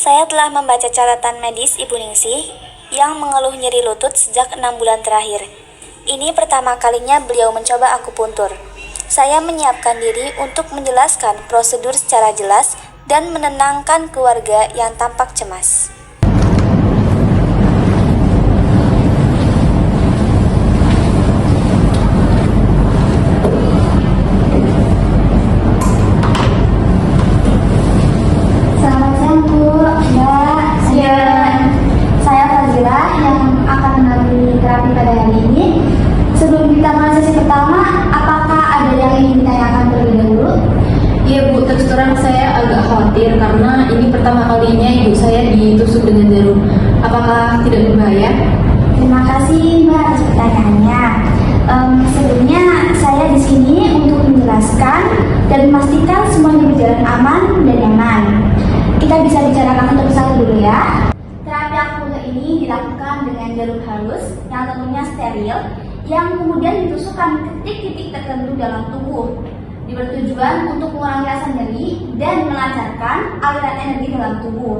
Saya telah membaca catatan medis Ibu Ningsih yang mengeluh nyeri lutut sejak 6 bulan terakhir. Ini pertama kalinya beliau mencoba akupuntur. Saya menyiapkan diri untuk menjelaskan prosedur secara jelas dan menenangkan keluarga yang tampak cemas. Selamat siang Bu, Mbak. Saya Fazila yang akan menampilkan terapi pada hari ini. Sebelum kita mulai sesi pertama, apakah ada yang ingin ditanyakan terlebih dahulu? Iya Bu, terus terang saya agak khawatir karena ini pertama kalinya ibu saya ditusuk dengan jarum. Apakah tidak berbahaya? Terima kasih Mbak atas pertanyaannya. Sebelumnya saya di sini untuk menjelaskan dan memastikan semuanya berjalan aman dan nyaman. Kita bisa bicarakan satu persatu dulu ya. Terapi akupuntur ini dilakukan dengan jarum halus yang tentunya steril, yang kemudian ditusukkan ke titik-titik tertentu dalam tubuh. Bertujuan untuk mengurangi rasa nyeri dan melancarkan aliran energi dalam tubuh.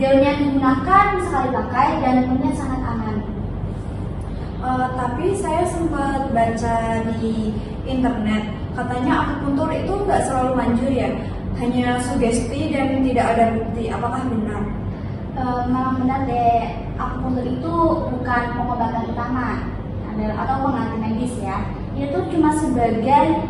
Jarum yang digunakan sekali pakai dan tentunya sangat aman. Tapi saya sempat baca di internet, katanya akupuntur itu nggak selalu manjur ya, hanya sugesti dan tidak ada bukti. Apakah benar? Memang benar deh, akupuntur itu bukan pengobatan utama atau pengganti medis ya. Itu cuma sebagai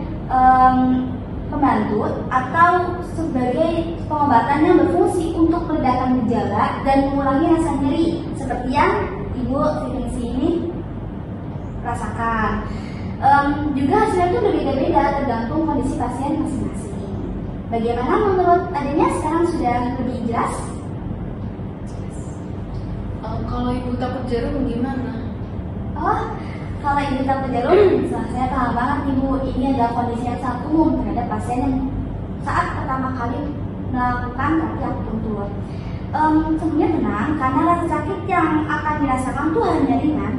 pembantu atau sebagai pengobatan yang berfungsi untuk meredakan gejala dan mengurangi rasa nyeri seperti yang Ibu Ningsih ini rasakan. Juga hasilnya itu berbeda-beda tergantung kondisi pasien masing-masing. Bagaimana menurut adanya sekarang sudah lebih jelas? Kalau ibu takut jarum gimana? Kalau ibu takut jarum, saya paham banget Ibu. Ini adalah kondisi yang sangat umum terhadap pasien yang saat pertama kali melakukan terapi akupuntur. Sebenarnya tenang, karena rasa sakit yang akan dirasakan itu hanya ringan.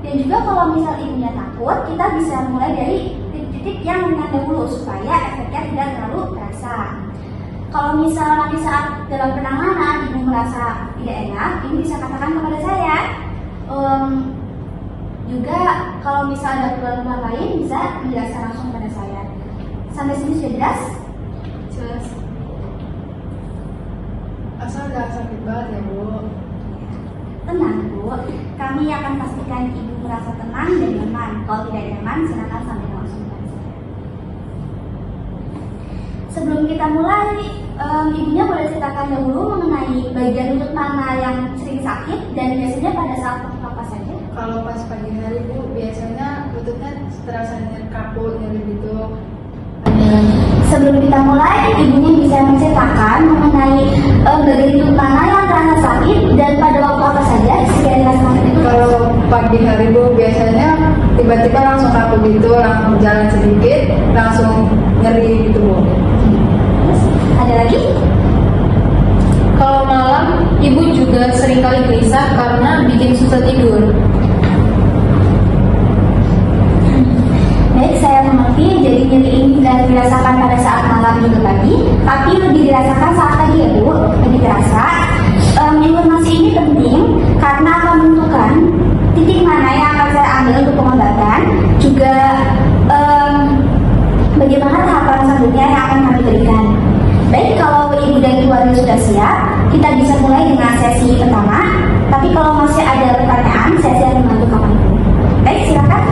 Dan juga kalau misal ibunya takut, kita bisa mulai dari titik-titik yang ringan dahulu supaya efeknya tidak terlalu terasa. Kalau misal nanti saat dalam penanganan ibu merasa tidak enak, ini bisa katakan kepada saya. Juga kalau misal ada keluhan lain bisa menjelaskan langsung pada saya. Sampai sini sudah jelas? Jelas. Asal gak sakit banget ya Bu. Tenang Bu, kami akan pastikan ibu merasa tenang dan nyaman. Kalau tidak nyaman, silakan sampaikan langsung pada saya. Sebelum kita mulai, ibunya boleh ceritakan dahulu mengenai bagian lutut mana yang sering sakit dan biasanya pada saat apa saja? Kalau pas pagi hari Bu, biasanya lututnya terasa kaku, nyeri gitu. Sebelum kita mulai, ibunya bisa menceritakan mengenai bagian lutut mana yang terasa sakit dan pada waktu apa saja sekiranya rasa sakit itu. Kalau pagi hari Bu, biasanya tiba-tiba langsung kaku gitu, langsung jalan sedikit, langsung nyeri gitu Bu. Ada lagi? Kalau malam, ibu juga seringkali gelisah karena bikin susah tidur. Baik, saya mengerti. Jadi nyeri ini tidak dirasakan pada saat malam juga pagi, tapi lebih dirasakan saat pagi ya Bu, lebih terasa. Informasi ini penting karena akan menentukan titik mana yang akan saya ambil untuk pengobatan, juga bagaimana tahapan selanjutnya yang akan kami berikan. Baik, kalau ibu dan keluarga sudah siap, kita bisa mulai dengan sesi pertama. Tapi kalau masih ada pertanyaan, saya siap membantu kapanpun. Baik, silakan.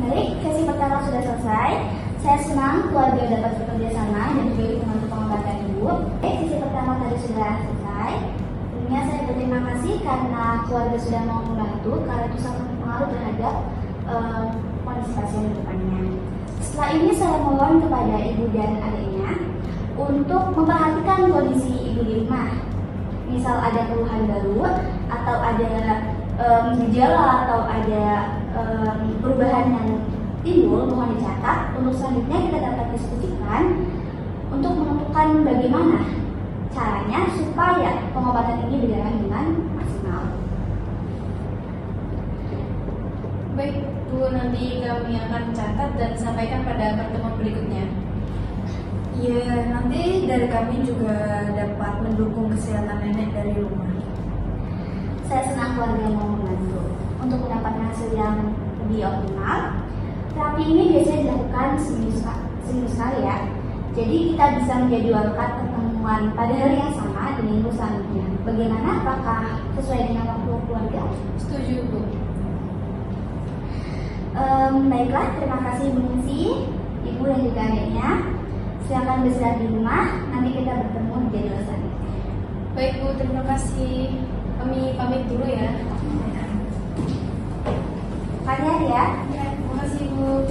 Baik, sesi pertama sudah selesai. Saya senang keluarga dapat bekerja sama dan juga membantu pengobatan ibu. Baik, sesi pertama tadi sudah selesai. Tentunya saya berterima kasih karena keluarga sudah mau membantu, karena itu sangat berpengaruh terhadap kondisi pasien di depannya. Setelah ini saya mohon kepada ibu dan adiknya untuk memperhatikan kondisi ibu di rumah. Misal ada keluhan baru atau ada gejala atau ada perubahan yang timbul, mohon dicatat. Untuk selanjutnya kita dapat diskusikan untuk menentukan bagaimana caranya supaya pengobatan ini berjalan dengan maksimal. Baik Bu, nanti kami akan catat dan sampaikan pada pertemuan berikutnya. Iya, nanti dari kami juga dapat mendukung kesehatan nenek dari rumah. Saya senang keluarga mau membantu untuk mendapatkan hasil yang lebih optimal. Terapi ini biasanya dilakukan seminggu sekali ya. Jadi kita bisa menjadwalkan pertemuan pada hari yang sama di minggu selanjutnya. Bagaimana? Apakah sesuai dengan waktu keluarga? Setuju Bu. Baiklah, terima kasih Bu Ningsi, Ibu dan juga adiknya. Silakan beristirahat di rumah. Nanti kita bertemu di jadwal selanjutnya. Baik Bu, terima kasih. Kami pamit dulu ya. Pagi hari ya. Ya, terima kasih Bu.